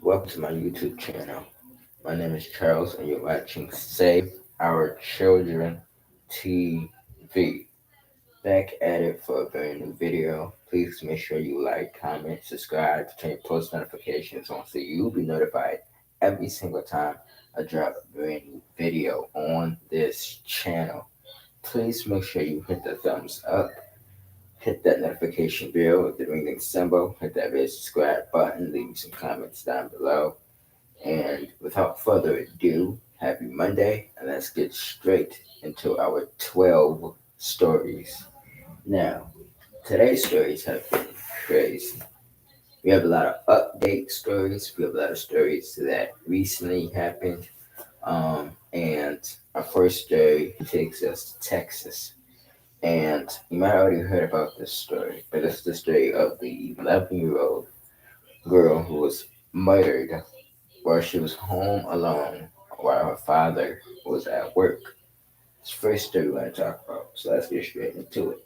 Welcome to my YouTube channel. My name is Charles, and you're watching Save Our Children TV. Back at it for a very new video. Please make sure you like, comment, subscribe, turn your post notifications on so you'll be notified every single time I drop a brand new video on this channel. Please make sure you hit the thumbs up, hit that notification bell with the ringing symbol, hit that red subscribe button, leave me some comments down below. And without further ado, happy Monday, and let's get straight into our 12 stories. Now, today's stories have been crazy. We have a lot of update stories, we have a lot of stories that recently happened. And our first story takes us to Texas. And you might already heard about this story, but it's the story of the 11-year-old girl who was murdered while she was home alone while her father was at work. It's the first story we're going to talk about, so let's get straight into it.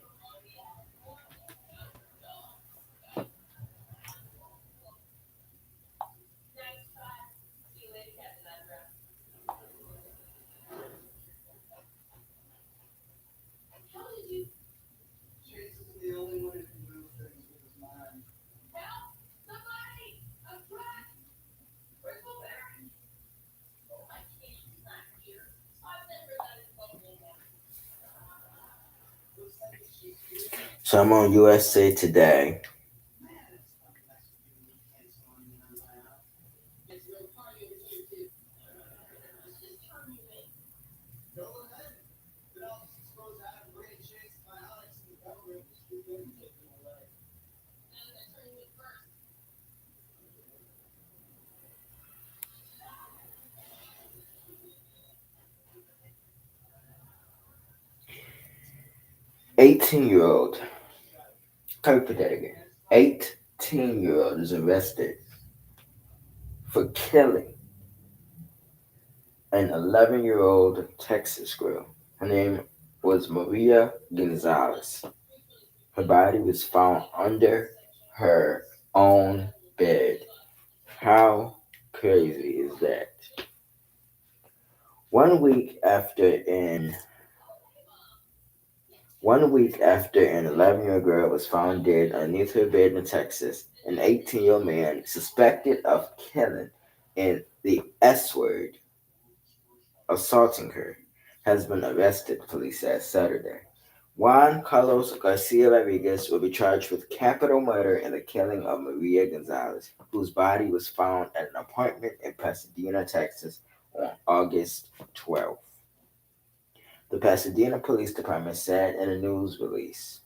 So I'm on USA Today. Eighteen-year-old. Can we put that again? 18-year-old is arrested for killing an 11-year-old Texas girl. Her name was Maria Gonzalez. Her body was found under her own bed. How crazy is that? One week after an 11-year-old girl was found dead underneath her bed in Texas, an 18-year-old man suspected of killing in the S word, assaulting her, has been arrested, police said Saturday. Juan Carlos Garcia Rodriguez will be charged with capital murder in the killing of Maria Gonzalez, whose body was found at an apartment in Pasadena, Texas on August 12th. The Pasadena Police Department said in a news release.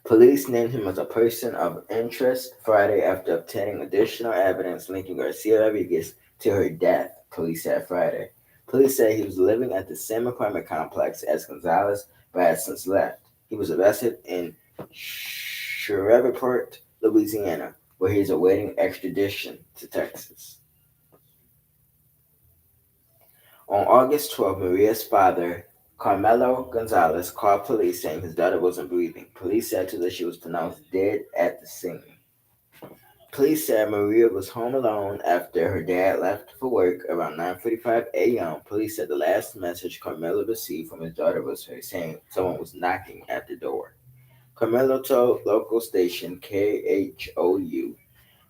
Police named him as a person of interest Friday after obtaining additional evidence linking Garcia Rodriguez to her death, police said Friday. Police said he was living at the same apartment complex as Gonzalez but had since left. He was arrested in Shreveport, Louisiana, where he is awaiting extradition to Texas. On August 12th, Maria's father, Carmelo Gonzalez, called police saying his daughter wasn't breathing. Police said that she was pronounced dead at the scene. Police said Maria was home alone after her dad left for work around 9:45 a.m. Police said the last message Carmelo received from his daughter was her saying someone was knocking at the door. Carmelo told local station KHOU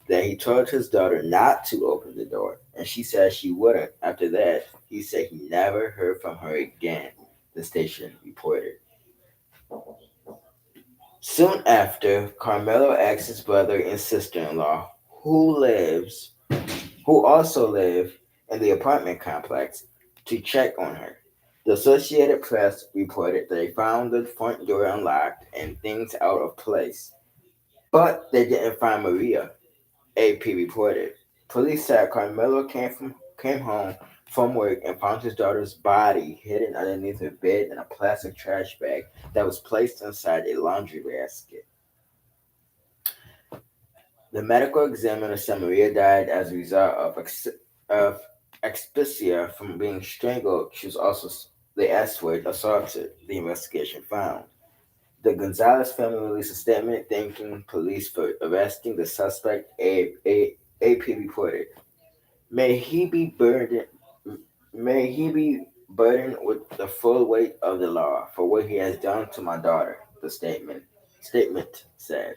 that he told his daughter not to open the door, and she said she wouldn't. After that, he said he never heard from her again, the station reported. Soon after, Carmelo asked his brother and sister-in-law, who also live in the apartment complex, to check on her. The Associated Press reported they found the front door unlocked and things out of place, but they didn't find Maria. AP reported. Police said Carmelo came home from work and found his daughter's body hidden underneath her bed in a plastic trash bag that was placed inside a laundry basket. The medical examiner said Maria died as a result of asphyxia from being strangled. She was also the S word assaulted, the investigation found. The Gonzalez family released a statement thanking police for arresting the suspect AP reported. May he be burdened. May he be burdened with the full weight of the law for what he has done to my daughter. The statement said.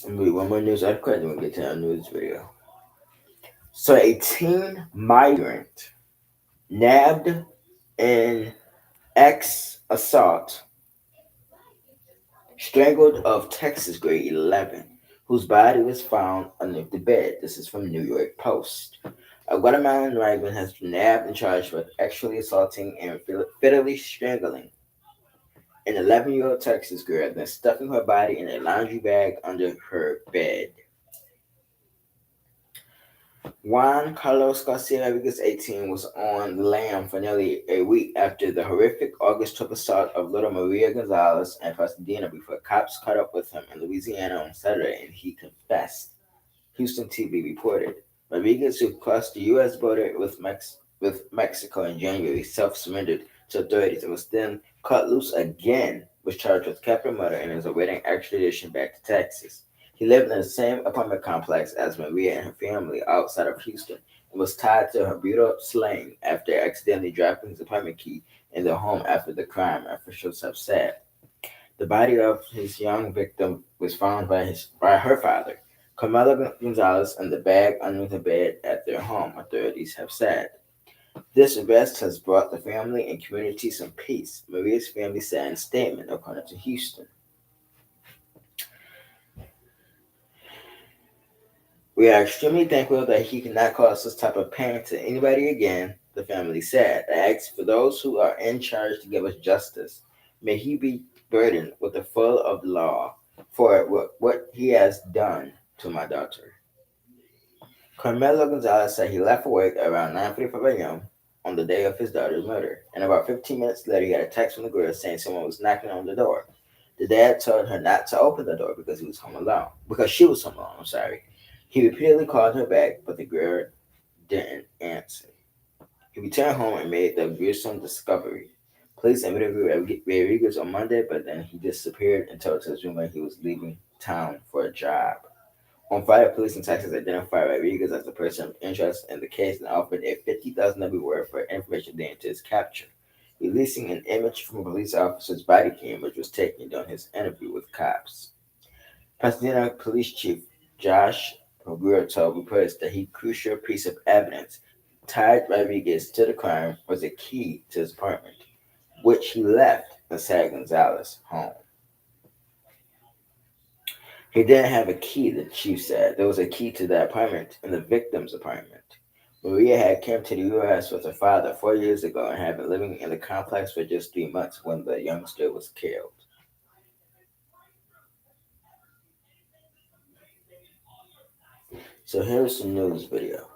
Let me read one more news article and then we'll get to our news video. So, a teen migrant nabbed in ex assault, strangled of Texas grade 11, whose body was found underneath the bed. This is from New York Post. A Guatemalan migrant has been nabbed and charged with actually assaulting and fatally strangling an 11-year-old Texas girl, then stuffing her body in a laundry bag under her bed. Juan Carlos Garcia Rodriguez, 18, was on the lam for nearly a week after the horrific August 12th assault of little Maria Gonzalez and Pasadena before cops caught up with him in Louisiana on Saturday and he confessed. Houston TV reported. Rodriguez, who crossed the U.S. border with Mexico in January, self-surrendered to authorities and was then cut loose again, was charged with capital murder and is awaiting extradition back to Texas. He lived in the same apartment complex as Maria and her family outside of Houston and was tied to her brutal slaying after accidentally dropping his apartment key in their home after the crime, officials have said. The body of his young victim was found by her father, Carmela Gonzalez, in the bag under the bed at their home, authorities have said. This arrest has brought the family and community some peace, Maria's family said in a statement, according to Houston. We are extremely thankful that he cannot cause this type of pain to anybody again, the family said. I ask for those who are in charge to give us justice. May he be burdened with the full of the law for what he has done to my daughter. Carmelo Gonzalez said he left for work around 9:45 a.m. on the day of his daughter's murder, and about 15 minutes later, he got a text from the girl saying someone was knocking on the door. The dad told her not to open the door because he was home alone. Because she was home alone. I'm sorry. He repeatedly called her back, but the girl didn't answer. He returned home and made the gruesome discovery. Police interviewed Rodriguez on Monday, but then he disappeared and told his roommate he was leaving town for a job. On Friday, police in Texas identified Rodriguez as the person of interest in the case and offered a $50,000 reward for information leading to his capture, releasing an image from a police officer's body cam which was taken during his interview with cops. Pasadena Police Chief Josh Ogura told reporters that he crucial piece of evidence tied Rodriguez to the crime was a key to his apartment, which he left inside Gonzalez's home. He didn't have a key, the chief said. There was a key to the apartment in the victim's apartment. Maria had come to the U.S. with her father 4 years ago and had been living in the complex for just 3 months when the youngster was killed. So here's some news video.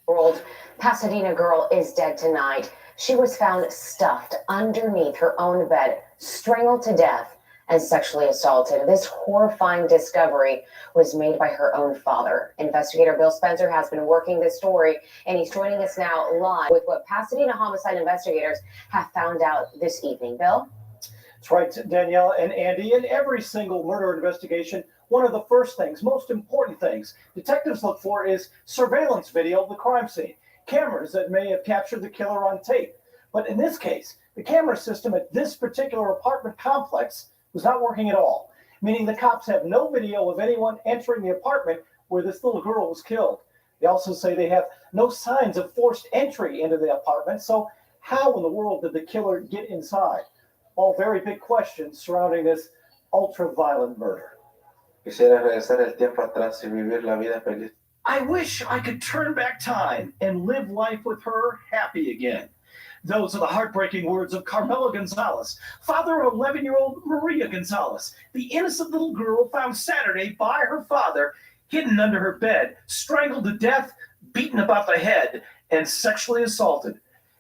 Old Pasadena girl is dead tonight. She was found stuffed underneath her own bed, strangled to death, and sexually assaulted. This horrifying discovery was made by her own father. Investigator Bill Spencer has been working this story, and he's joining us now live with what Pasadena homicide investigators have found out this evening. Bill? That's right, Danielle and Andy. In every single murder investigation, one of the first things, most important things, detectives look for is surveillance video of the crime scene. cameras that may have captured the killer on tape. But in this case, the camera system at this particular apartment complex was not working at all, meaning the cops have no video of anyone entering the apartment where this little girl was killed. They also say they have no signs of forced entry into the apartment, so how in the world did the killer get inside? All very big questions surrounding this ultra-violent murder. Quisiera regresar el tiempo atrás y vivir la vida feliz. I wish I could turn back time and live life with her happy again. Those are the heartbreaking words of Carmelo Gonzalez, father of 11-year-old Maria Gonzalez, the innocent little girl found Saturday by her father, hidden under her bed, strangled to death, beaten about the head, and sexually assaulted.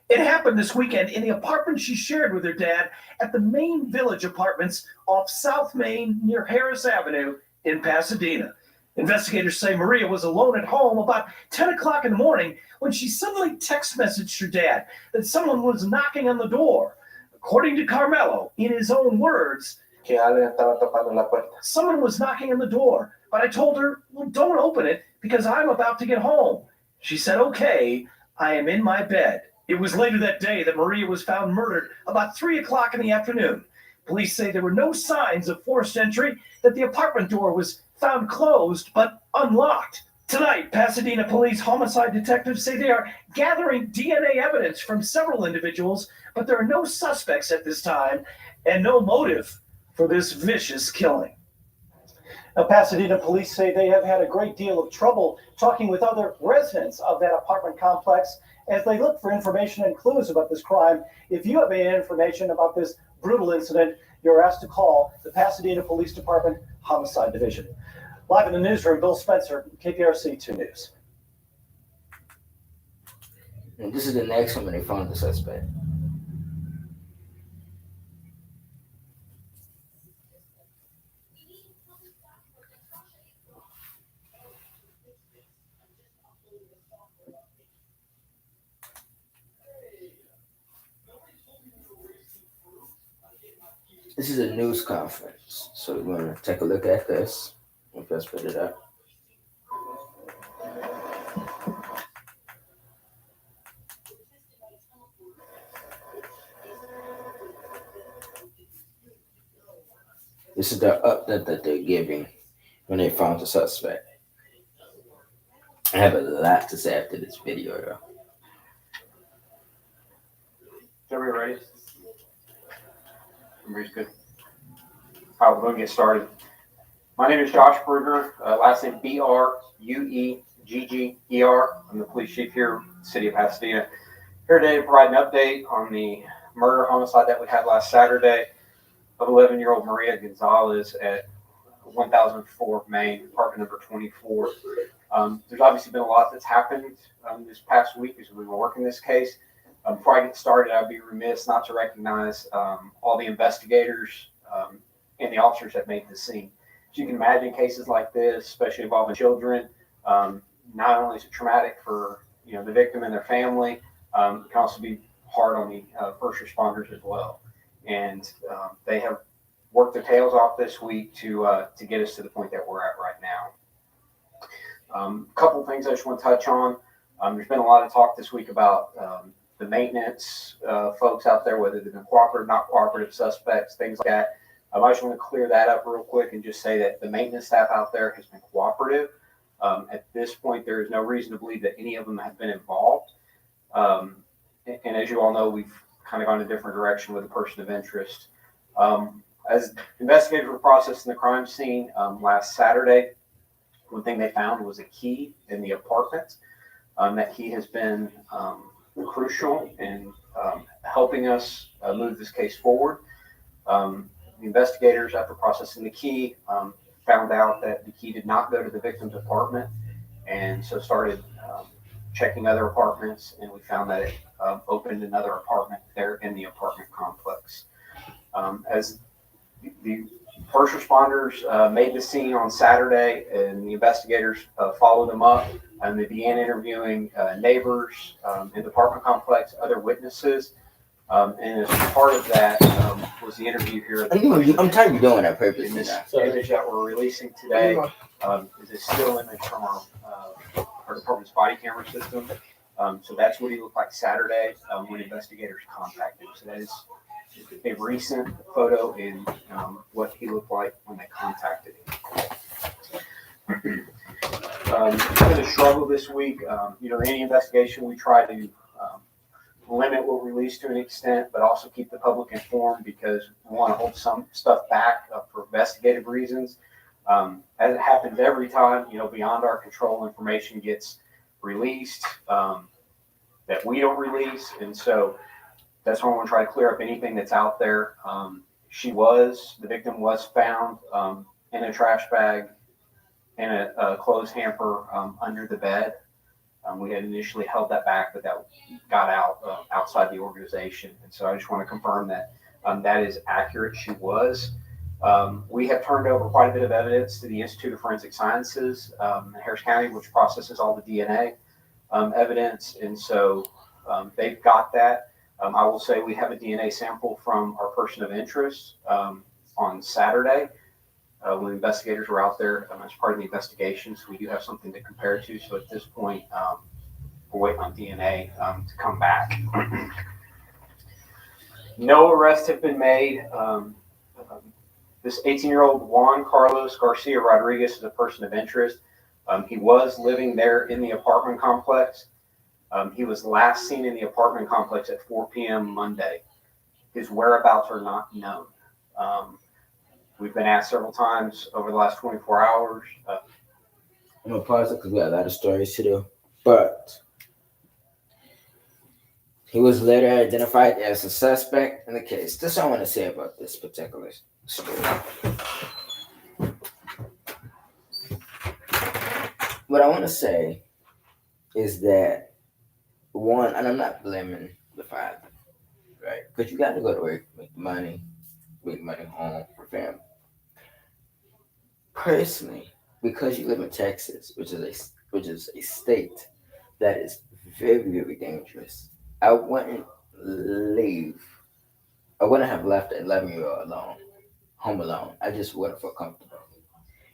It happened this weekend in the apartment she shared with her dad at the Main Village Apartments off South Main near Harris Avenue in Pasadena. Investigators say Maria was alone at home about 10 o'clock in the morning when she suddenly text messaged her dad that someone was knocking on the door. According to Carmelo, in his own words, Que alguien estaba tocando la puerta. someone was knocking on the door, but I told her, well, don't open it because I'm about to get home. She said, okay, I am in my bed. It was later that day that Maria was found murdered about 3 o'clock in the afternoon. Police say there were no signs of forced entry, that the apartment door was found closed but unlocked. Tonight, Pasadena police homicide detectives say they are gathering DNA evidence from several individuals, but there are no suspects at this time and no motive for this vicious killing. Now, Pasadena police say they have had a great deal of trouble talking with other residents of that apartment complex as they look for information and clues about this crime. If you have any information about this brutal incident, you're asked to call the Pasadena Police Department Homicide Division. Live in the newsroom, Bill Spencer, KPRC 2 News. And this is the next one when they found the suspect. This is a news conference, so we're going to take a look at this. Let's put it up. This is the update that they're giving when they found the suspect. I have a lot to say after this video, though. Everybody ready? Everybody's good. All right, we're going to get started. My name is Josh Brugger, last name Bruegger. I'm the police chief here in the city of Pasadena. Here today to provide an update on the murder homicide that we had last Saturday of 11-year-old Maria Gonzalez at 1004 Main, apartment number 24. There's obviously been a lot that's happened this past week as we've been working this case. Before I get started, I'd be remiss not to recognize all the investigators and the officers that made the scene. As you can imagine, cases like this, especially involving children, not only is it traumatic for the victim and their family, it can also be hard on the first responders as well. And they have worked their tails off this week to get us to the point that we're at right now. A couple of things I just want to touch on. There's been a lot of talk this week about the maintenance folks out there, whether they've been cooperative, not cooperative, suspects, things like that. I just want to clear that up real quick and just say that the maintenance staff out there has been cooperative. At this point, there is no reason to believe that any of them have been involved. And as you all know, we've kind of gone a different direction with a person of interest. As investigators were processing the crime scene last Saturday, one thing they found was a key in the apartment. That key has been crucial in helping us move this case forward. The investigators, after processing the key, found out that the key did not go to the victim's apartment, and so started checking other apartments, and we found that it opened another apartment there in the apartment complex. As the first responders made the scene on Saturday, and the investigators followed them up, and they began interviewing neighbors in the apartment complex, other witnesses, and as part of that was the interview here. I'm tired of doing that purposely. In this image that we're releasing today is a still image from our department's body camera system. So that's what he looked like Saturday when investigators contacted him. So that is a recent photo in what he looked like when they contacted him. It's been a struggle this week. Any investigation we try to limit what we release to an extent, but also keep the public informed because we want to hold some stuff back for investigative reasons. As it happens every time, beyond our control, information gets released that we don't release, and so that's why I want to try to clear up anything that's out there. The victim was found in a trash bag in a clothes hamper under the bed. We had initially held that back, but that got out outside the organization. And so I just want to confirm that that is accurate. She was. We have turned over quite a bit of evidence to the Institute of Forensic Sciences in Harris County, which processes all the DNA evidence. And so they've got that. I will say we have a DNA sample from our person of interest on Saturday when investigators were out there as part of the investigation. So we do have something to compare to. So at this point, we're waiting on DNA to come back. No arrests have been made. This 18-year-old Juan Carlos Garcia Rodriguez is a person of interest. He was living there in the apartment complex. He was last seen in the apartment complex at 4 p.m. Monday. His whereabouts are not known. We've been asked several times over the last 24 hours. I'm going to pause it because we got a lot of stories to do. But he was later identified as a suspect in the case. This is what I want to say about this particular story. What I want to say is that, one, and I'm not blaming the father, right? Because you got to go to work, make money home for family. Personally, because you live in Texas, which is a state that is very, very dangerous, I wouldn't have left an 11-year-old home alone. I just wouldn't feel comfortable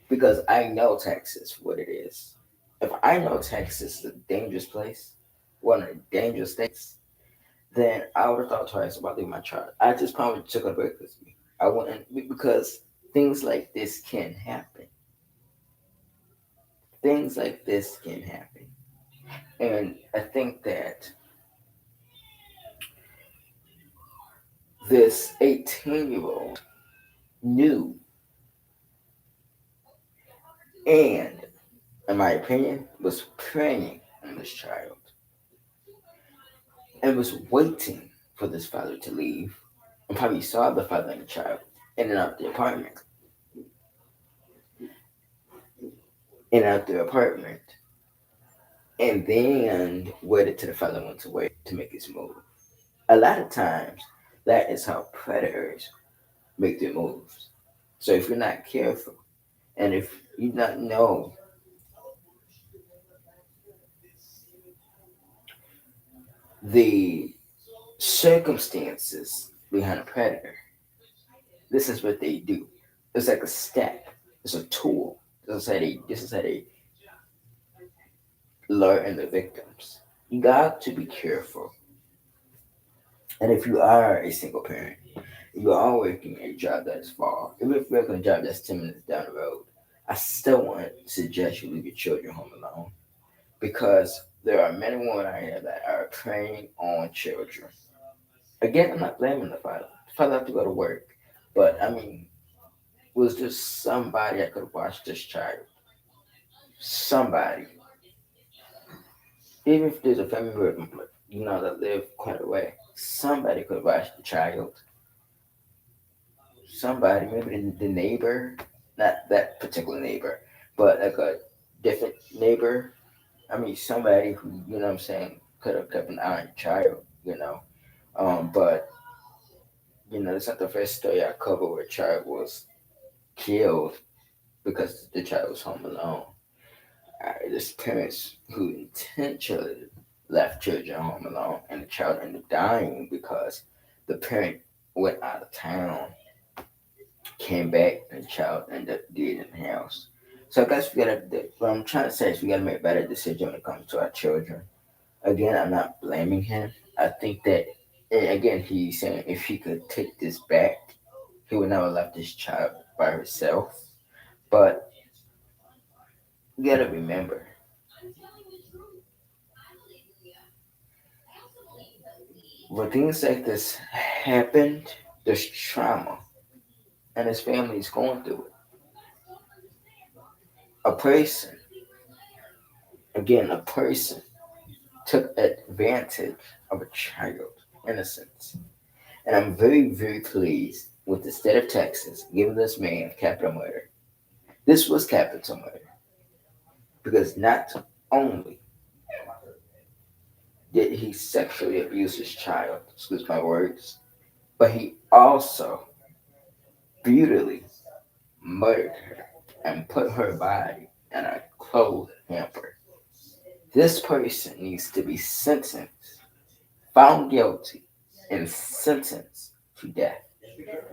because I know Texas, what it is. If I know Texas is a dangerous place, one of the dangerous states, then I would have thought twice about leaving my child. I just probably took a break with me. I wouldn't, because things like this can happen. Things like this can happen. And I think that this 18-year-old knew and, in my opinion, was preying on this child and was waiting for this father to leave and probably saw the father and the child in and out the apartment. And then waited till the father went away to make his move. A lot of times, that is how predators make their moves. So if you're not careful, and if you not know the circumstances behind a predator, this is what they do. It's like a step. It's a tool. This is how they lure in the victims. You got to be careful. And if you are a single parent, you are working a job that is far, even if you're working a job that's 10 minutes down the road, I still want to suggest you leave your children home alone. Because there are many women out here that are preying on children. Again, I'm not blaming the father. The father have to go to work. But, was there somebody that could have watched this child? Somebody. Even if there's a family member, that live quite a way, somebody could have watched the child. Somebody, maybe the neighbor, not that particular neighbor, but like a different neighbor. Somebody who, could have kept an eye on the child, But, it's not the first story I cover where a child was killed because the child was home alone. There's parents who intentionally left children home alone, and the child ended up dying because the parent went out of town, came back, and the child ended up dead in the house. So I guess what I'm trying to say is we gotta make better decisions when it comes to our children. Again, I'm not blaming him. I think that, and again, he's saying if he could take this back, he would never left this child by herself. But you gotta remember, when things like this happened, there's trauma, and his family is going through it. A person took advantage of a child's innocence. And I'm very, very pleased with the state of Texas giving this man capital murder. This was capital murder because not only did he sexually abuse his child, excuse my words, but he also brutally murdered her and put her body in a clothes hamper. This person needs to be sentenced, found guilty, and sentenced to death.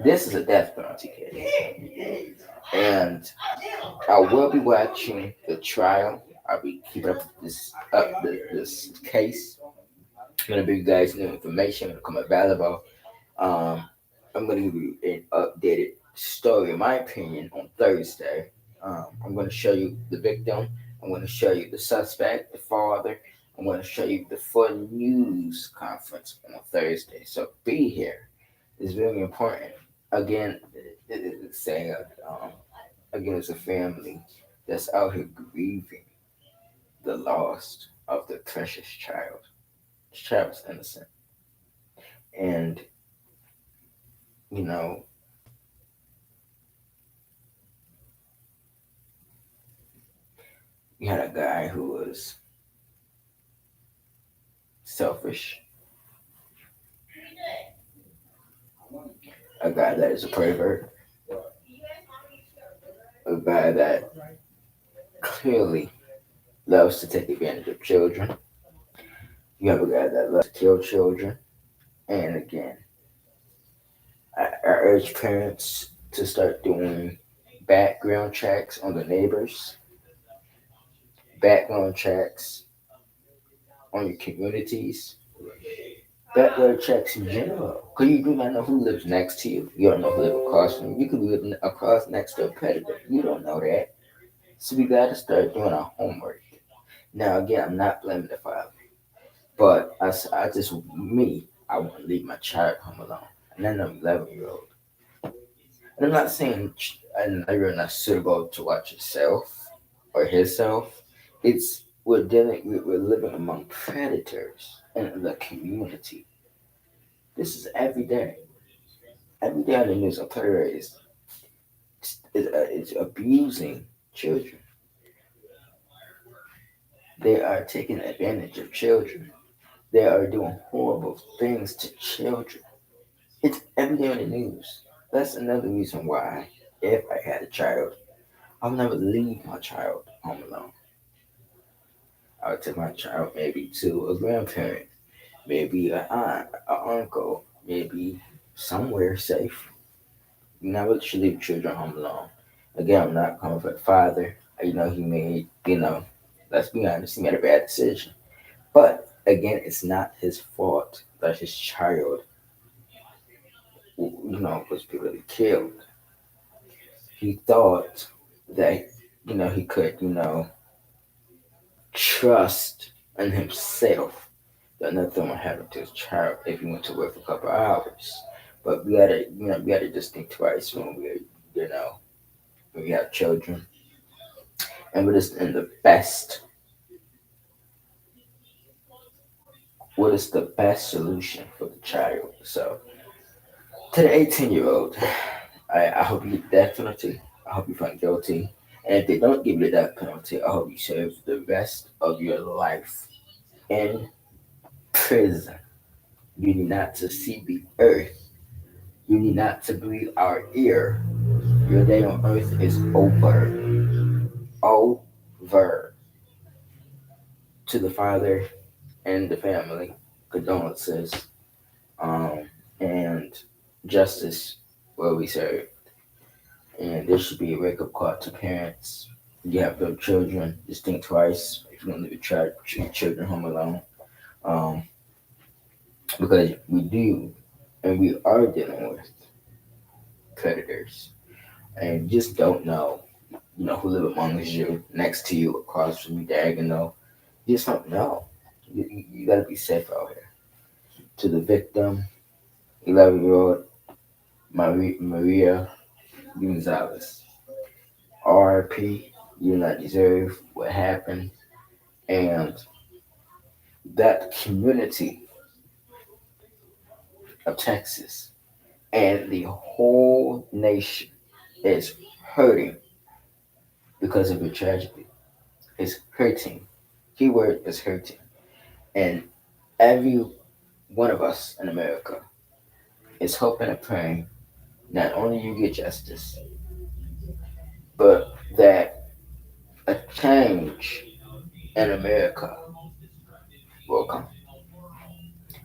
This is a death penalty case. And I will be watching the trial. I'll be keeping up this case. I'm gonna bring you guys new information when it come available. Um, I'm gonna give you an updated story, in my opinion, on Thursday. I'm gonna show you the victim. I'm gonna show you the suspect, the father. I'm gonna show you the full news conference on Thursday. So be here. It's very important. Again, it's saying again, it's a family that's out here grieving the loss of their precious child. The child was innocent. And, you know, you had a guy who was selfish, a guy that is a pervert, a guy that clearly loves to take advantage of children. You have a guy that loves to kill children. And again, I urge parents to start doing background checks on the neighbors, background checks on your communities, background checks in general. Because you do not know who lives next to you. You don't know who lives across from you. You could live across next to a predator. You don't know that. So we got to start doing our homework. Now, again, I'm not blaming the father. But I just, me, I want to leave my child home alone. And then I'm 11-year-old. And I'm not saying you're not suitable to watch yourself or himself. It's we're living among predators in the community. This is every day. Every day on the news, a predator is abusing children. They are taking advantage of children. They are doing horrible things to children. It's every day on the news. That's another reason why, if I had a child, I'll never leave my child home alone. I would take my child maybe to a grandparent, maybe an aunt, an uncle, maybe somewhere safe. You never should leave children home alone. Again, I'm not coming for the father. He made, let's be honest, he made a bad decision. But again, it's not his fault that his child, was brutally killed. He thought that, he could, trust in himself that nothing would happen to his child if he went to work for a couple of hours. But we gotta just think twice when we have children, and we're just in the best. What is the best solution for the child? So, to the 18-year-old, I hope you get the death penalty. I hope you find guilty. And if they don't give you the death penalty, I hope you serve the rest of your life in prison. You need not to see the earth. You need not to breathe our ear. Your day on earth is over. Over. To the father and the family, condolences, and justice will be served. And there should be a wake up call to parents. You have little children, just think twice if you're going to leave your children home alone. um, because we do and we are dealing with predators, and you just don't know, who live amongst you, next to you, across from you, diagonal. You just don't know. You got to be safe out here. To the victim, 11-year-old Maria Gonzalez. RIP, you do not deserve what happened. And that community of Texas and the whole nation is hurting because of your tragedy. It's hurting. Keyword is hurting. And every one of us in America is hoping and praying not only you get justice, but that a change in America will come.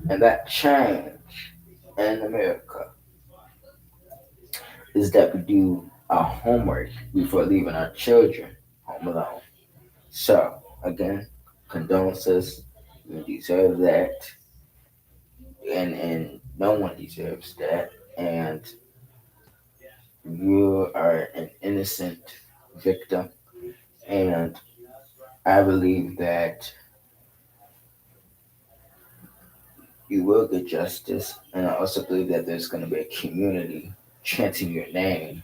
And that change in America is that we do our homework before leaving our children home alone. So, again, condolences. You deserve that, and no one deserves that. And you are an innocent victim. And I believe that you will get justice. And I also believe that there's going to be a community chanting your name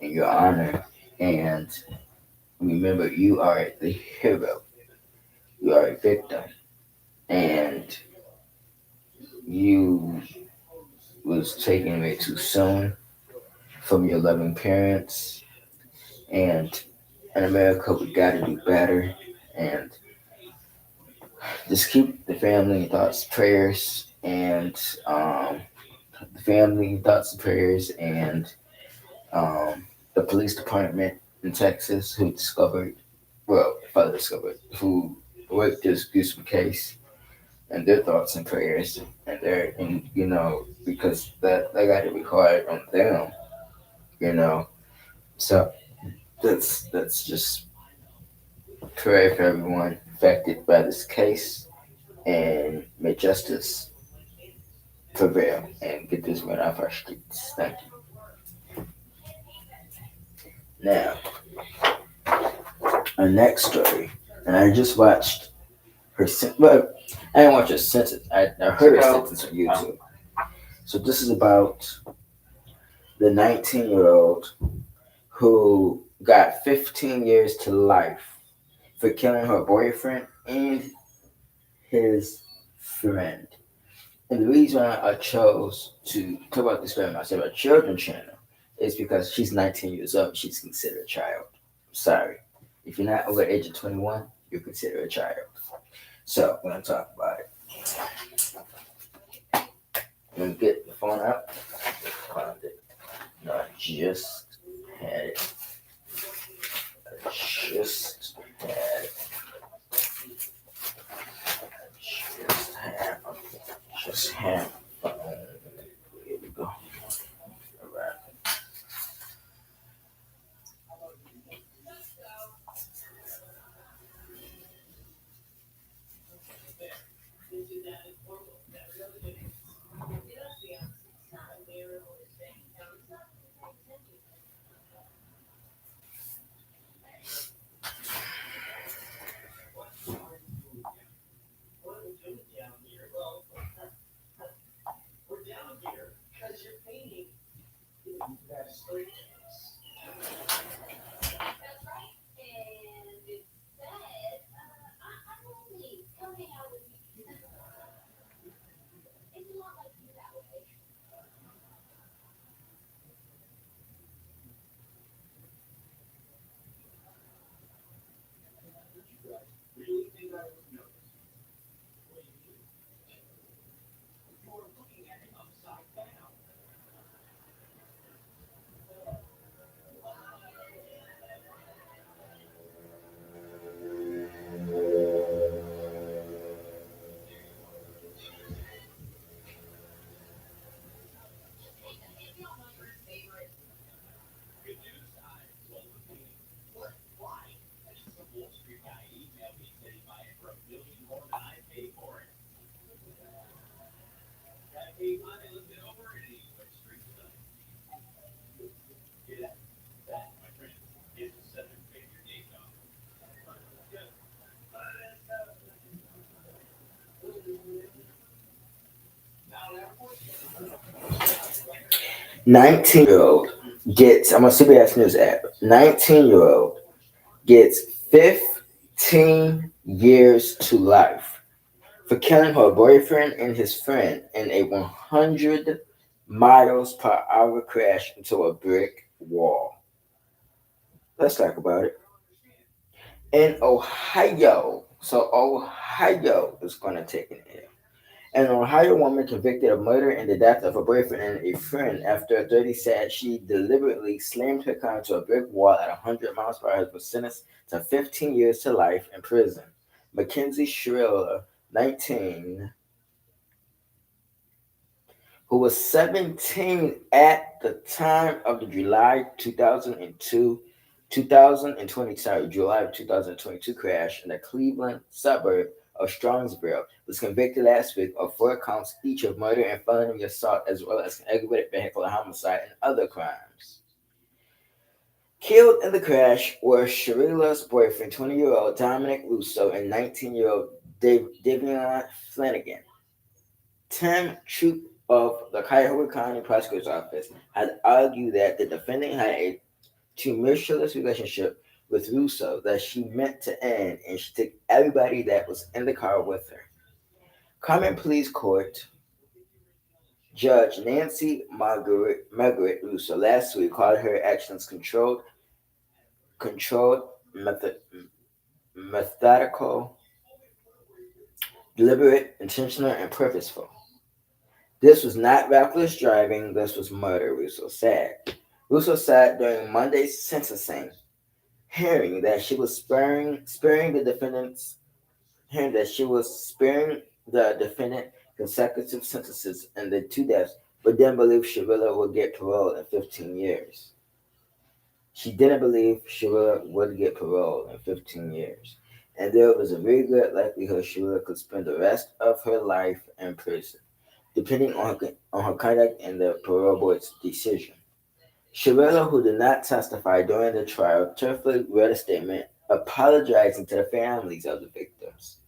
and your honor. And remember, you are the hero. You are a victim. And you was taken away too soon from your loving parents. And in America, we got to do better. And just keep the family in thoughts, prayers, and the family thoughts and prayers, and the police department in Texas who discovered, well, father discovered, who worked this gruesome case, and their thoughts and prayers, and because that got to be hard on them, you know. So that's just pray for everyone affected by this case, and may justice prevail and get this man off our streets. Thank you. Now, our next story, and I just watched well, I didn't watch her sentence. I heard her sentence on YouTube. So this is about the 19-year-old who got 15 years to life for killing her boyfriend and his friend. And the reason why I chose to talk about this very much about children's channel is because she's 19 years old. She's considered a child. Sorry. If you're not over the age of 21, you're considered a child. So, we're going to talk about it. Let me get the phone out. Found it. No, I just had it. I just had it. Just have. Here we go. All right. 19-year-old gets, I'm a CBS News app. 19-year-old gets 15 years to life for killing her boyfriend and his friend in a 100 miles per hour crash into a brick wall. Let's talk about it. In Ohio, so Ohio is going to take an L. An Ohio woman convicted of murder and the death of her boyfriend and a friend after authorities said she deliberately slammed her car into a brick wall at 100 miles per hour was sentenced to 15 years to life in prison. Mackenzie Schuyler, 19, who was 17 at the time of the July 2022 crash in the Cleveland suburb of Strongsville, was convicted last week of 4 counts each of murder and felony assault, as well as aggravated vehicular homicide and other crimes. Killed in the crash were Sharila's boyfriend, 20-year-old Dominic Russo, and 19-year-old Davion Flanagan. Tim Troop of the Cuyahoga County Prosecutor's Office had argued that the defendant had a tumultuous relationship with Russo that she meant to end, and she took everybody that was in the car with her. Common Pleas Court Judge Nancy Margaret Russo last week called her actions controlled, methodical, deliberate, intentional, and purposeful. This was not reckless driving, this was murder, Russo said. Russo said during Monday's sentencing hearing that she was sparing the defendant consecutive sentences in the 2 deaths, but didn't believe Sharilla would get parole in 15 years. She didn't believe Sharilla would get parole in 15 years, and there was a very good likelihood Sharilla could spend the rest of her life in prison, depending on her conduct and the parole board's decision. Sharilla, who did not testify during the trial, tearfully read a statement apologizing to the families of the victims.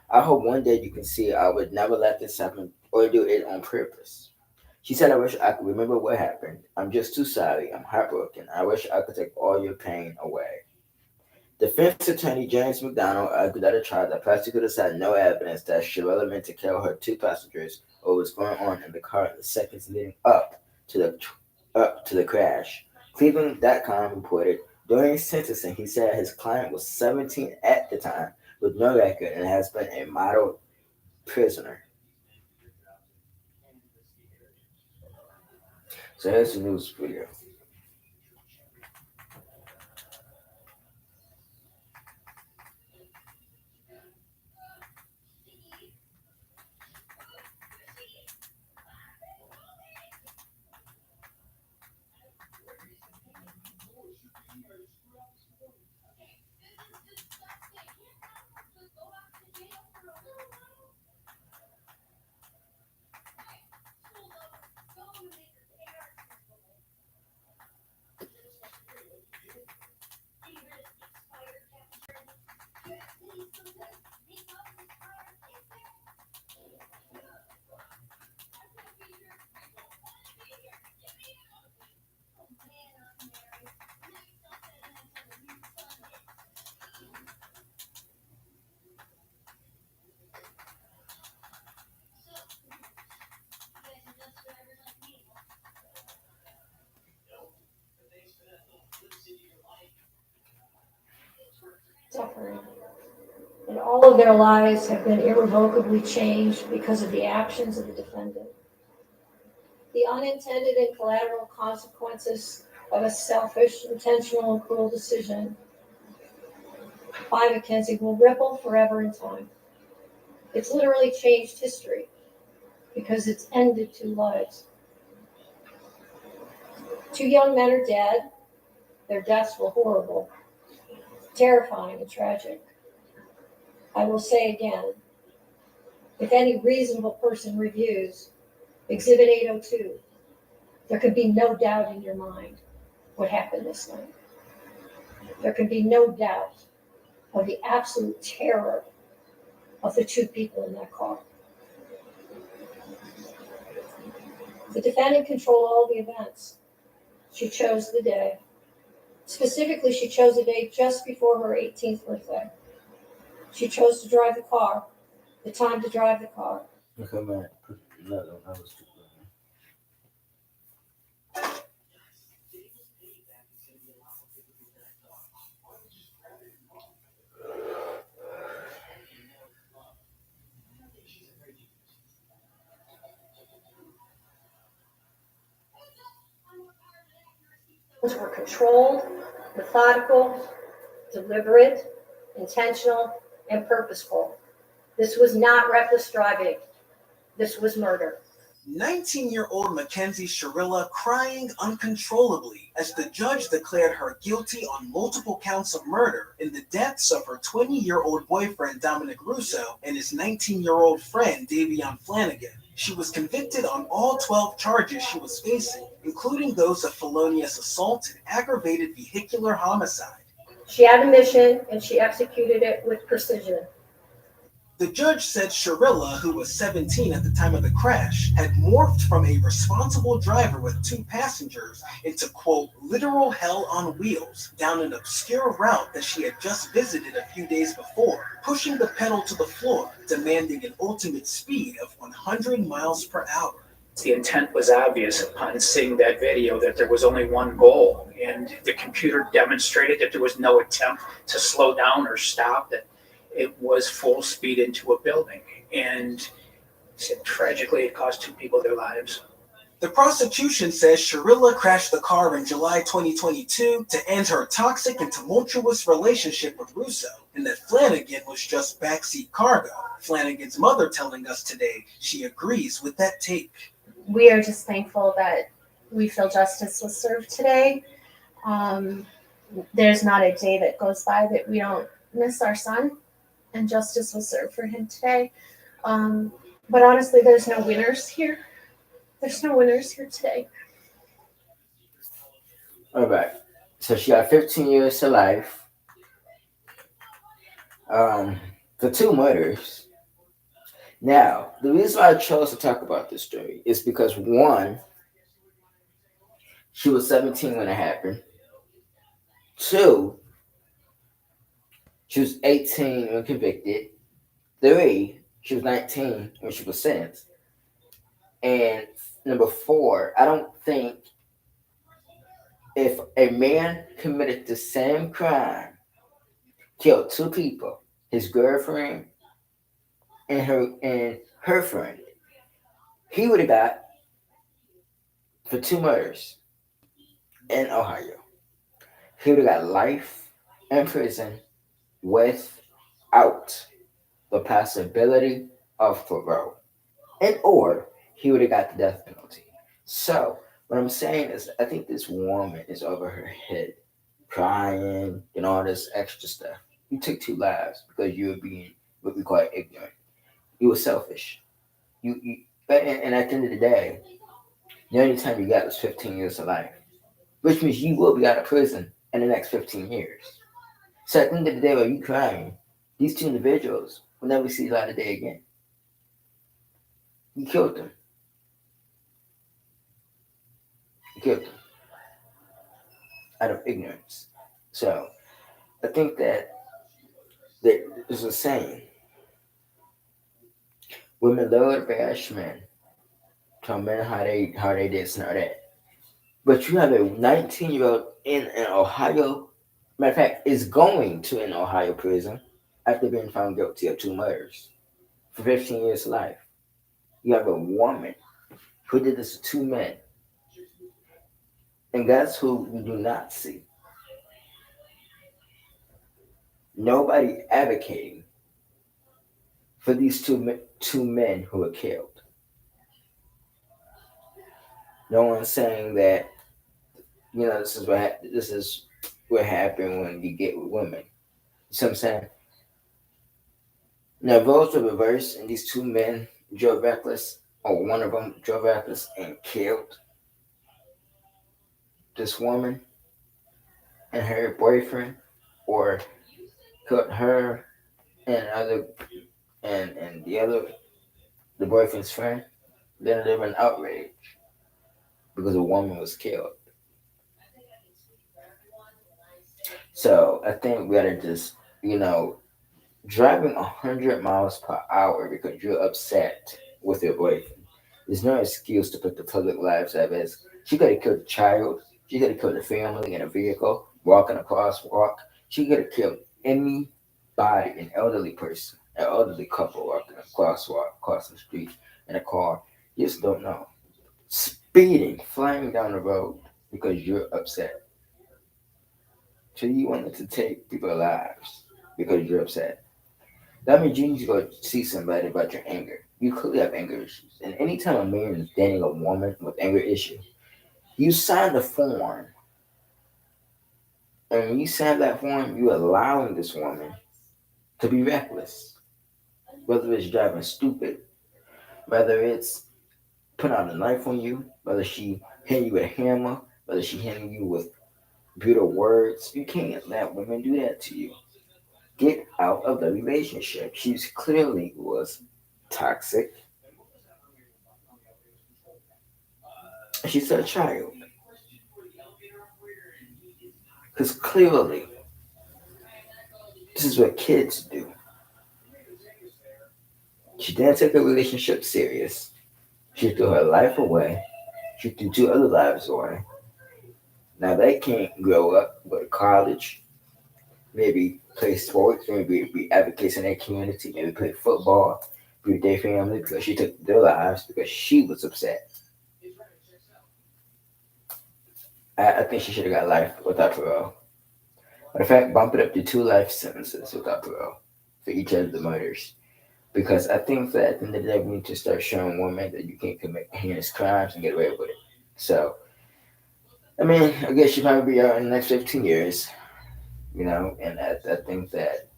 I hope one day you can see I would never let this happen or do it on purpose. She said, I wish I could remember what happened. I'm just too sorry. I'm heartbroken. I wish I could take all your pain away. Defense attorney James McDonald argued at a trial that prosecutors had no evidence that Sharilla meant to kill her 2 passengers or what was going on in the car in the seconds leading up to the crash. Cleveland.com reported during sentencing he said his client was 17 at the time with no record and has been a model prisoner. So here's the news video. Suffering. And all of their lives have been irrevocably changed because of the actions of the defendant. The unintended and collateral consequences of a selfish, intentional, and cruel decision by Mackenzie will ripple forever in time. It's literally changed history because it's ended 2 lives. 2 young men are dead. Their deaths were horrible, terrifying, and tragic. I will say again, if any reasonable person reviews Exhibit 802. There can be no doubt in your mind what happened this night. There can be no doubt of the absolute terror of the two people in that car. The defendant controlled all the events. She chose the day. Specifically, she chose a day just before her 18th birthday. She chose to drive the car, the time to drive the car. Okay, man. No, that was too good. Were controlled, methodical, deliberate, intentional, and purposeful. This was not reckless driving. This was murder. 19-year-old Mackenzie Sherilla crying uncontrollably as the judge declared her guilty on multiple counts of murder in the deaths of her 20-year-old boyfriend Dominic Russo and his 19-year-old friend Davion Flanagan. She was convicted on all 12 charges she was facing, including those of felonious assault and aggravated vehicular homicide. She had a mission and she executed it with precision. The judge said Sherilla, who was 17 at the time of the crash, had morphed from a responsible driver with 2 passengers into, quote, literal hell on wheels down an obscure route that she had just visited a few days before, pushing the pedal to the floor, demanding an ultimate speed of 100 miles per hour. The intent was obvious upon seeing that video that there was only one goal, and the computer demonstrated that there was no attempt to slow down or stop, that it was full speed into a building. And tragically, it cost 2 people their lives. The prosecution says Sherilla crashed the car in July 2022 to end her toxic and tumultuous relationship with Russo, and that Flanagan was just backseat cargo. Flanagan's mother telling us today she agrees with that take. We are just thankful that we feel justice was served today. There's not a day that goes by that we don't miss our son, and justice was served for him today. But honestly, there's no winners here. There's no winners here today. All right. So she got 15 years to life. For 2 murders. Now, the reason why I chose to talk about this story is because 1, she was 17 when it happened. 2, she was 18 when convicted. 3, she was 19 when she was sentenced. And number 4, I don't think if a man committed the same crime, killed 2 people, his girlfriend and her friend, he would have got, for 2 murders in Ohio, he would have got life in prison without the possibility of parole, and or he would have got the death penalty. So what I'm saying is, I think this woman is over her head, crying and all this extra stuff. You took 2 lives because you were being what we call ignorant. You were selfish. And at the end of the day, the only time you got was 15 years of life, which means you will be out of prison in the next 15 years. So at the end of the day, while you crying, these 2 individuals will never see the light of day again. You killed them. You killed them out of ignorance. So I think that there's a saying: women love to bash men, tell men how they this and all that. But you have a 19-year-old in an Ohio, matter of fact, is going to an Ohio prison after being found guilty of 2 murders for 15 years to life. You have a woman who did this to 2 men. And that's who we do not see. Nobody advocating for these two men who were killed. No one's saying that, this is what happened when you get with women. You see what I'm saying? Now, if roles were reversed and these 2 men drove reckless, or one of them drove reckless and killed this woman and her boyfriend, or killed her and other and the boyfriend's friend, then they were an outrage because a woman was killed. So I think we gotta just, driving 100 miles per hour because you're upset with your boyfriend. There's no excuse to put the public lives at risk. She could have killed a child. She could have killed a family in a vehicle, walking a crosswalk. She could have killed anybody, an elderly person, an elderly couple walking a crosswalk, crossing the street in a car. You just don't know. Speeding, flying down the road because you're upset. So you wanted to take people's lives because you're upset. That means you need to go see somebody about your anger. You clearly have anger issues. And anytime a man is dating a woman with anger issues, you sign the form. And when you sign that form, you're allowing this woman to be reckless. Whether it's driving stupid, whether it's putting out a knife on you, whether she hitting you with a hammer, whether she hitting you with brutal words. You can't let women do that to you. Get out of the relationship. She clearly was toxic. She's a child. Because clearly, this is what kids do. She didn't take a relationship serious. She threw her life away. She threw two other lives away. Now they can't grow up, go to college, maybe play sports, maybe be advocates in their community, maybe play football, be with their family because she took their lives because she was upset. I think she should have got life without parole. But in fact, bump it up to 2 life sentences without parole for each of the murders. Because I think that at the end of the day, we need to start showing women that you can commit heinous crimes and get away with it. So, I mean, I guess she'll probably be out in the next 15 years, and I think that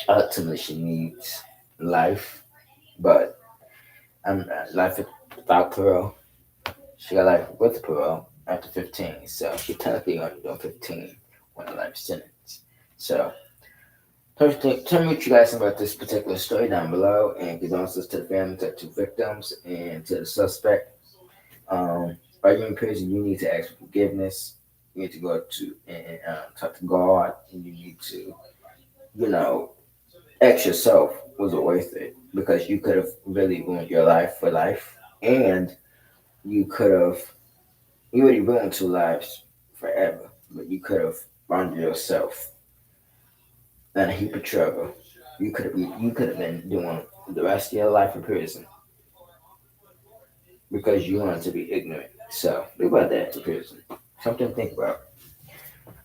ultimately she needs life, but life without parole. She got life with parole after 15, so she technically only doing 15 on a life sentence. So, tell me what you guys think about this particular story down below, and condolences to the family, to the two victims, and to the suspect. While you're in prison, you need to ask for forgiveness. You need to go to and talk to God, and you need to, you know, ask yourself, was it worth it? Because you could have really ruined your life for life, and you could have you already ruined 2 lives forever, but you could have burned yourself in a heap of trouble. You could have been doing the rest of your life in prison because you wanted to be ignorant. So think about that in prison. Something to think about.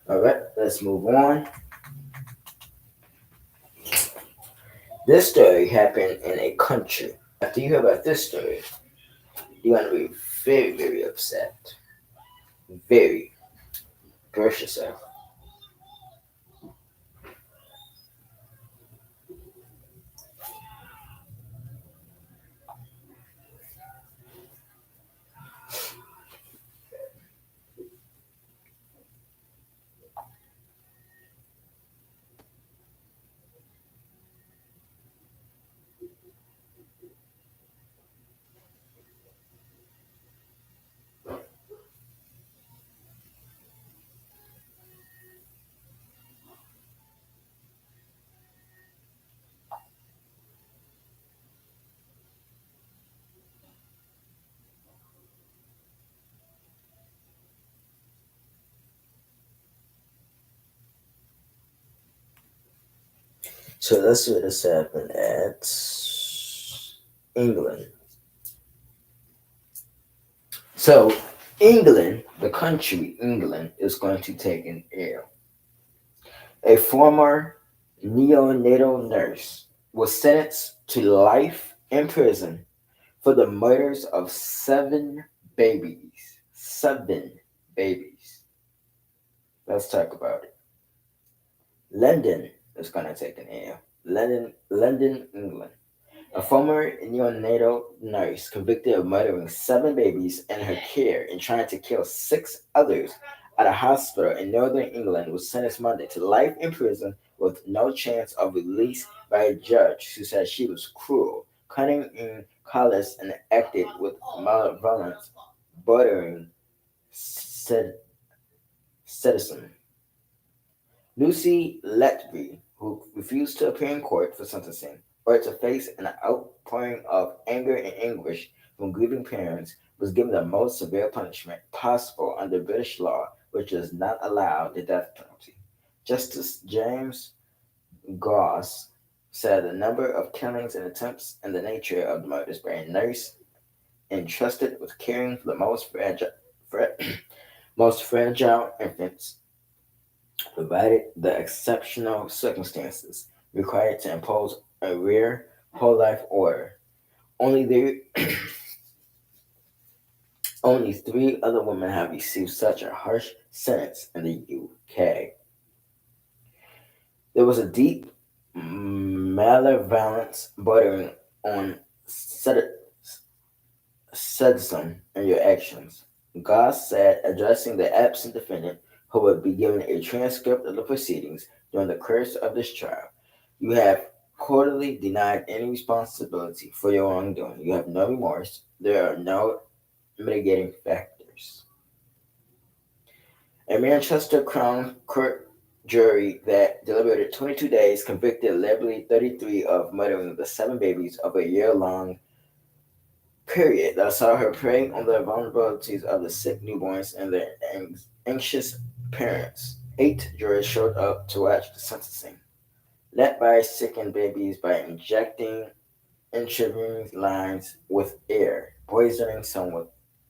All right, let's move on. This story happened in a country. After you hear about this story, you're gonna be very, very upset. Very. Curse yourself. So let's see what this happened at England. So England, the country England, is going to take an L. A former neonatal nurse was sentenced to life in prison for the murders of 7 babies. 7 babies. Let's talk about it. London is going to take an L. London, England. A former neonatal nurse convicted of murdering 7 babies in her care and trying to kill 6 others at a hospital in northern England was sentenced Monday to life in prison with no chance of release by a judge who said she was cruel, cunning, and callous and acted with malevolence bordering sadism. Lucy Letby, who refused to appear in court for sentencing, or to face an outpouring of anger and anguish from grieving parents, was given the most severe punishment possible under British law, which does not allow the death penalty. Justice James Goss said the number of killings and attempts and the nature of the murders by a nurse entrusted with caring for the most fragile infants provided the exceptional circumstances required to impose a rare whole life order. Only there, only 3 other women have received such a harsh sentence in the UK. There was a deep malevolence bordering on sadism in your actions, Goss said, addressing the absent defendant who would be given a transcript of the proceedings during the course of this trial. You have quarterly denied any responsibility for your wrongdoing. You have no remorse. There are no mitigating factors. A Manchester Crown Court jury that deliberated 22 days convicted Leslie, 33, of murdering the 7 babies of a year-long period that saw her prey on the vulnerabilities of the sick newborns and their anxious parents. 8 jurors showed up to watch the sentencing. Letby sickened babies by injecting intravenous lines with air, poisoning some with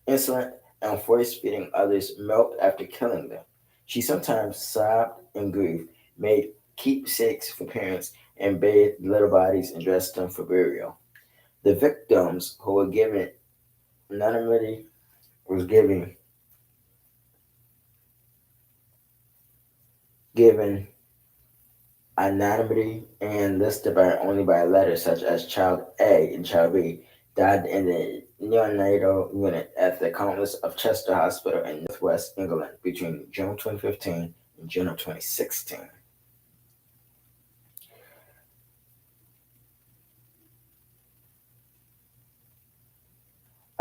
insulin, and force feeding others milk after killing them. She sometimes sobbed in grief, made keepsakes for parents, and bathed little bodies and dressed them for burial. The victims who were given anonymity was given anonymity and listed only by letters such as Child A and Child B died in the neonatal unit at the Countess of Chester Hospital in northwest England between June 2015 and June of 2016.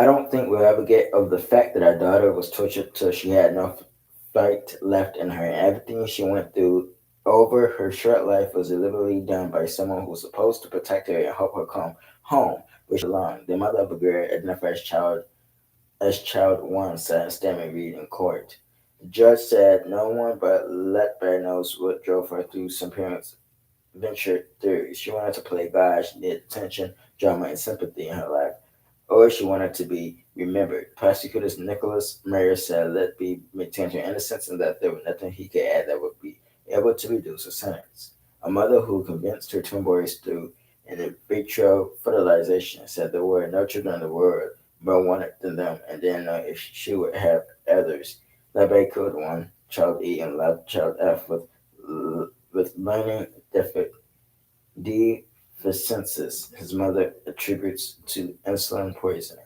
I don't think we'll ever get over the fact that our daughter was tortured till she had no fight left in her. Everything she went through over her short life was deliberately done by someone who was supposed to protect her and help her come home where she belonged. The mother of the girl, identified as child 1, said Stanley Reed in court. The judge said no one but Letby knows what drove her through some parents' ventured theories. She wanted to play God. She needed attention, drama, and sympathy in her life, or she wanted to be remembered. Prosecutors Nicholas Mayer said Letby maintained her innocence and that there was nothing he could add that would be able to reduce her sentence. A mother who convinced her twin boys through in vitro fertilization said there were no children in the world more wanted than them and didn't know if she would have others. Letby killed one, Child E, and left Child F with learning deficiencies his mother attributes to insulin poisoning.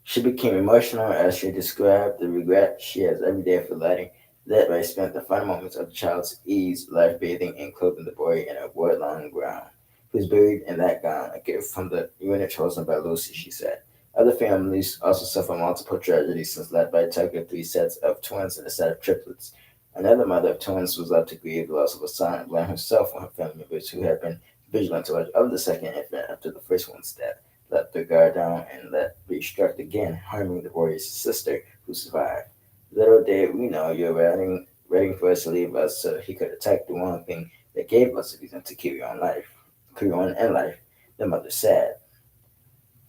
She became emotional as she described the regret she has every day for letting Letby spent the final moments of the child's E's life bathing and clothing the boy in a wood-long gown. He was buried in that gown, a gift from the unit chosen by Lucy, she said. Other families also suffer multiple tragedies since Letby took 3 sets of twins and a set of triplets. Another mother of twins was left to grieve the loss of a son and blame herself on her family members who had been vigilant to watch over the second infant after the first one's death, let their guard down, and Letby struck again, harming the boy's sister who survived. Little did we know you were waiting for us to leave us so he could attack the one thing that gave us a reason to carry on in life, the mother said.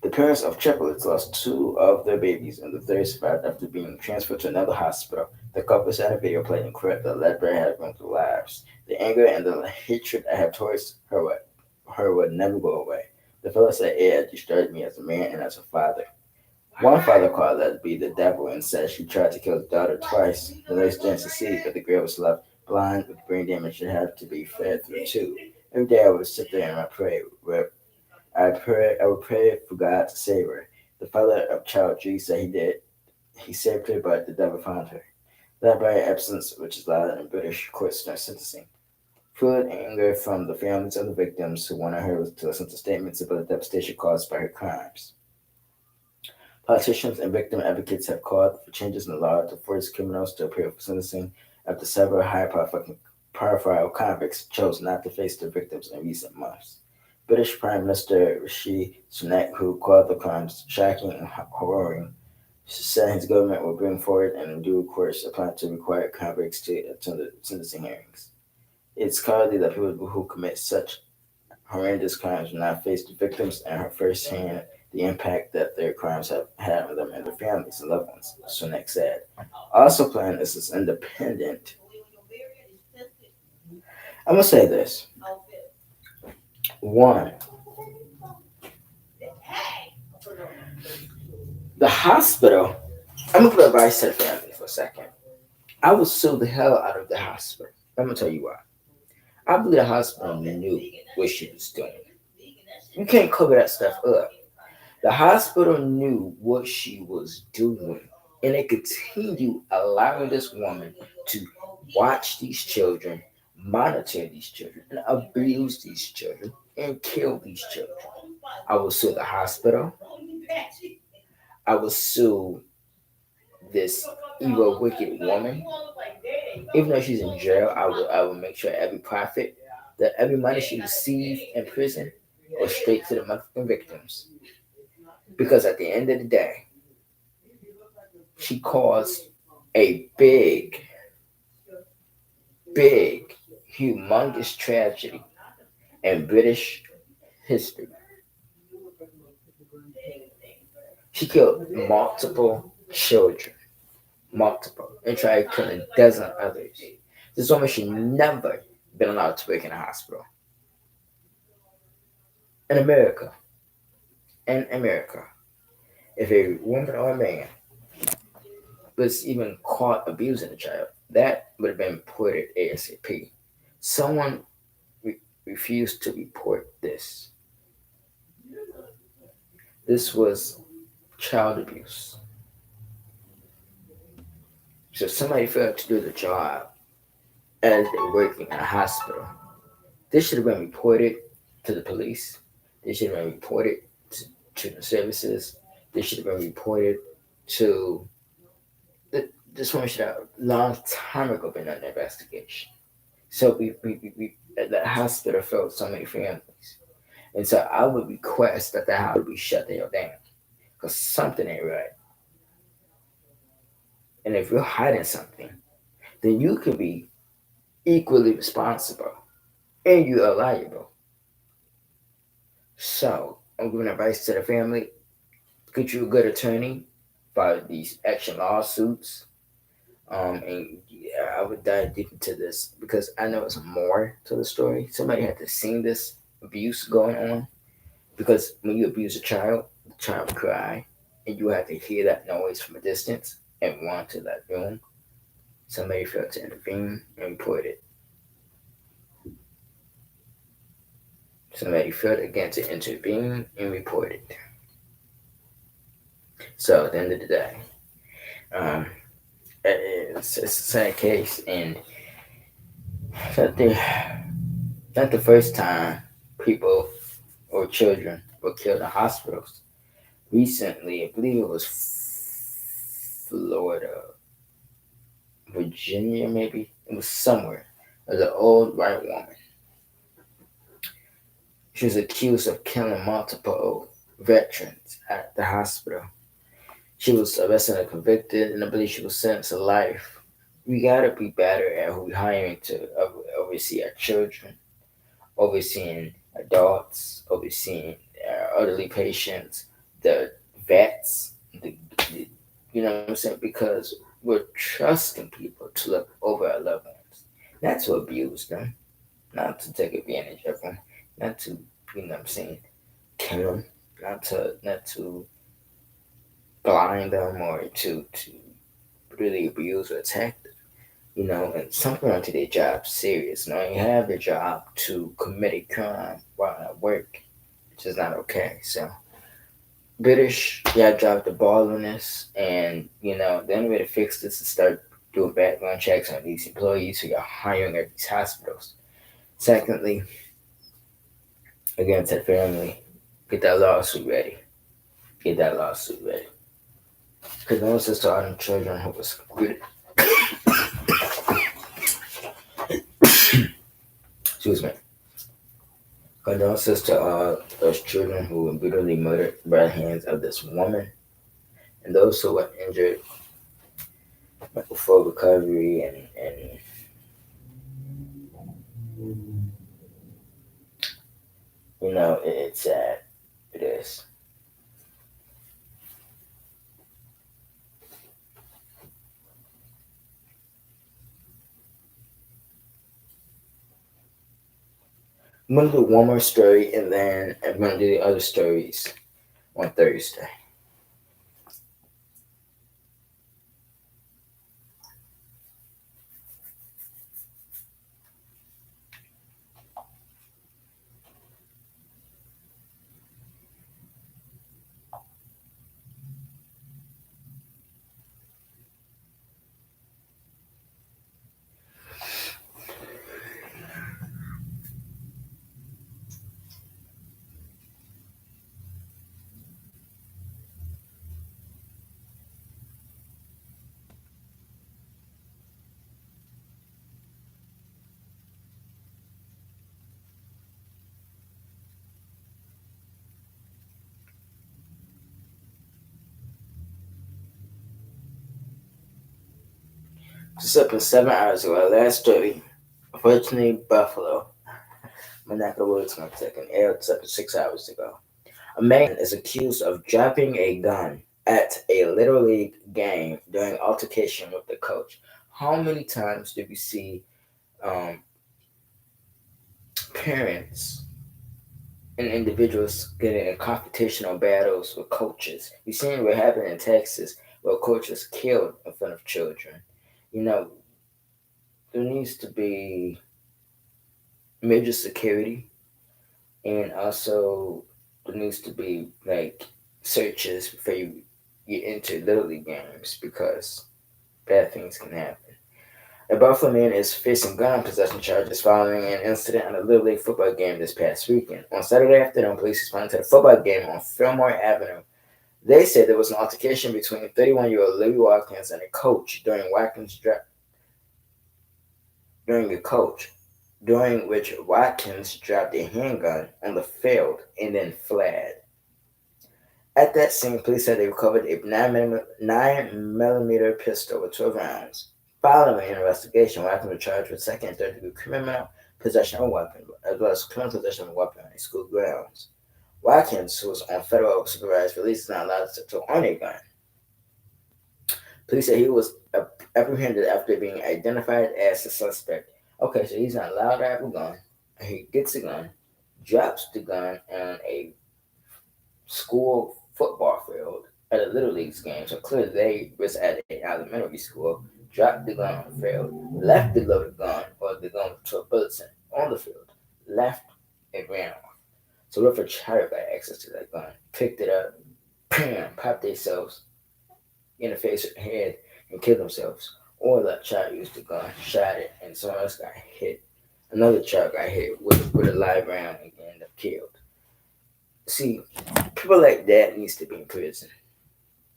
The parents of triplets lost 2 of their babies, and the third survived after being transferred to another hospital. The couple said a video played in court that Letby had gone through lives. The anger and the hatred I have towards her would never go away. The fellow said it had destroyed me as a man and as a father. One father called Letby the devil and said she tried to kill his daughter twice. The nurse didn't succeed, but the girl was left blind with brain damage and had to be fed through a tube. Every day I would sit there and I pray, I would pray for God to save her. The father of child G said he did. He saved her, but the devil found her. That by absence, which is allowed in British courts during sentencing. Fueled anger from the families of the victims who wanted her to listen to statements about the devastation caused by her crimes. Politicians and victim advocates have called for changes in the law to force criminals to appear for sentencing after several high-profile convicts chose not to face their victims in recent months. British Prime Minister Rishi Sunak, who called the crimes shocking and horrifying, said his government will bring forward and due course a plan to require convicts to attend the sentencing hearings. It's cowardly that people who commit such horrendous crimes will not face the victims and have firsthand the impact that their crimes have had on them and their families and loved ones, Sunak said. Also planned this is independent. I'm going to say this. One, the hospital, I'm going to put advice to the family for a second. I would sue the hell out of the hospital. I'm going to tell you why. I believe the hospital knew what she was doing. You can't cover that stuff up. The hospital knew what she was doing, and they continue allowing this woman to watch these children, monitor these children, and abuse these children, and kill these children. I will sue the hospital. I will sue this evil, wicked woman. Even though she's in jail, I will make sure every profit, that every money she received in prison goes straight to the motherfucking victims. Because at the end of the day, she caused a big, humongous tragedy in British history. She killed multiple children, and tried killing a dozen others. This woman should never been allowed to work in a hospital. In America, if a woman or a man was even caught abusing a child, that would have been reported ASAP. Someone refused to report this. This was child abuse. So somebody failed to do the job as they were working in a hospital. This should have been reported to the police. This should have been reported to children's services. This should have been reported to this woman should have a long time ago been under investigation. So we at the hospital failed so many families. And so I would request that the hospital be shut the hell down. Because something ain't right. And if you're hiding something, then you can be equally responsible and you are liable. So I'm giving advice to the family. Get you a good attorney for these action lawsuits. And yeah, I would dive deep into this because I know it's more to the story. Somebody had to see this abuse going on. Because when you abuse a child, the child will cry, and you have to hear that noise from a distance and run to that room. Somebody failed to intervene and report it. Somebody failed again to intervene and report it. So at the end of the day, it's a sad case, and not the first time people or children were killed in hospitals. Recently, I believe it was Florida, Virginia, maybe. It was somewhere. It was an old white woman. She was accused of killing multiple veterans at the hospital. She was arrested and convicted, and I believe she was sentenced to life. We gotta be better at who we're hiring to oversee our children, overseeing adults, overseeing elderly patients, the vets, you know what I'm saying? Because we're trusting people to look over our loved ones, not to abuse them, not to take advantage of them, not to, you know what I'm saying, kill them, not to blind them or to really abuse or attack them. You know, and some people don't take their job serious. You know, you have the job to commit a crime while at work, just not okay. So British, yeah, dropped the ball on this, and the only way to fix this is start doing background checks on these employees who you're hiring at these hospitals. Secondly, again to the family, get that lawsuit ready. Get that lawsuit ready. Condolences to all them children who was excuse me. Condolences to all those children who were brutally murdered by the hands of this woman, and those who were injured full recovery and it's sad. It is. I'm gonna do one more story and then I'm gonna do the other stories on Thursday. This happened 7 hours ago. Last story. Unfortunately, Buffalo. My neck of the woods gonna take an L. This happened 6 hours ago. A man is accused of dropping a gun at a Little League game during altercation with the coach. How many times do we see parents and individuals getting in confrontational battles with coaches? We've seen what happened in Texas where a coach was killed in front of children. There needs to be major security, and also there needs to be like searches before you get into Little League games because bad things can happen. A Buffalo man is facing gun possession charges following an incident at a Little League football game this past weekend. On Saturday afternoon, police responded to the football game on Fillmore Avenue. They said there was an altercation between 31-year-old Louis Watkins and a coach during which Watkins dropped a handgun on the field and then fled. At that scene, police said they recovered a 9mm pistol with 12 rounds. Following an investigation, Watkins was charged with second and third degree criminal possession of a weapon, as well as criminal possession of a weapon on school grounds. Watkins, who was on federal supervised release, is not allowed to own a gun. Police said he was apprehended after being identified as the suspect. Okay, so he's not allowed to have a gun. He gets a gun, drops the gun on a school football field at a Little League's game. So clearly they was at an elementary school, dropped the gun on the field, left the loaded gun or the gun with 12 bullets on the field, left and ran off. So what if a child got access to that gun, picked it up, bam, popped themselves in the face or head and killed themselves? Or that child used the gun, shot it, and someone else got hit. Another child got hit with a live round and ended up killed. See, people like that needs to be in prison.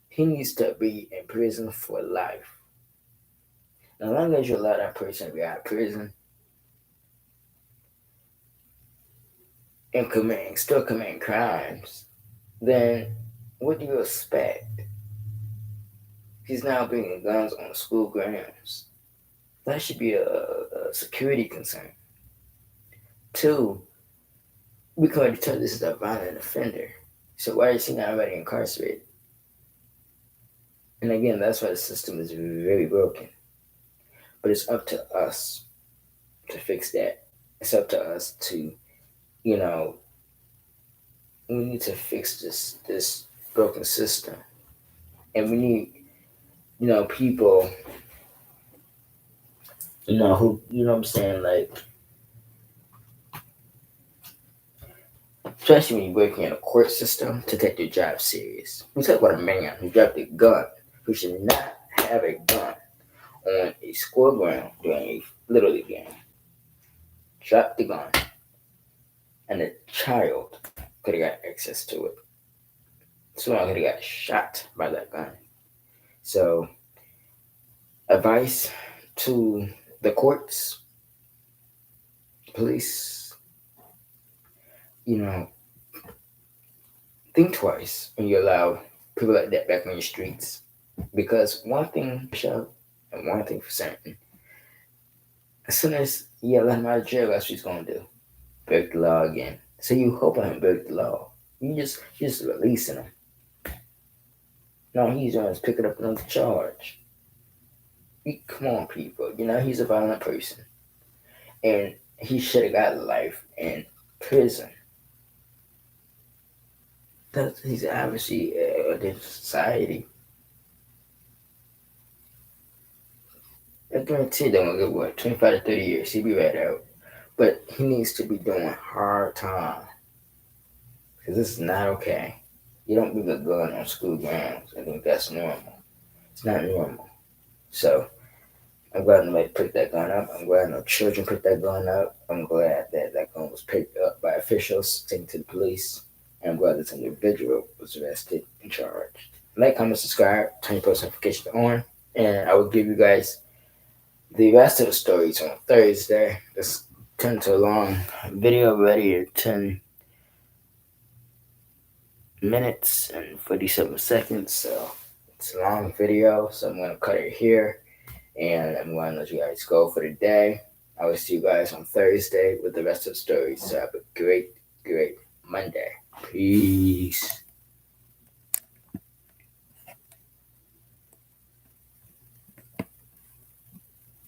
He needs to be in prison for life. As long as you allow that person to be out of prison and still committing crimes, then what do you expect? He's now bringing guns on school grounds. That should be a security concern. 2, we can already tell this is a violent offender. So why is he not already incarcerated? And again, that's why the system is very broken. But it's up to us to fix that. It's up to us to, we need to fix this broken system. And we need, people, who, what I'm saying, like, especially when you're working in a court system, to take your job serious. We talk about a man who dropped a gun, who should not have a gun on a school ground during a Little League game. Dropped the gun, and the child could have got access to it. Someone could have got shot by that gun. So, advice to the courts, police, think twice when you allow people like that back on your streets. Because one thing for sure, and one thing for certain, as soon as you let him out of jail, that's what he's going to do. Break the law again. So you hoping him break the law. You just releasing him. No, he's just picking up another charge. Come on, people. He's a violent person. And he should have got life in prison. He's obviously against society. I guarantee they're going to get, 25 to 30 years. He'll be right out. But he needs to be doing hard time. Because this is not okay. You don't bring a gun on school grounds and think that's normal. It's not normal. So, I'm glad nobody picked that gun up. I'm glad no children picked that gun up. I'm glad that gun was picked up by officials, taken to the police. And I'm glad this individual was arrested and charged. Like, comment, subscribe, turn your post notifications on. And I will give you guys the rest of the stories on Thursday. This turned to a long video already at 10 minutes and 47 seconds. So it's a long video. So I'm going to cut it here. And I'm going to let you guys go for the day. I will see you guys on Thursday with the rest of the stories. So have a great, great Monday. Peace.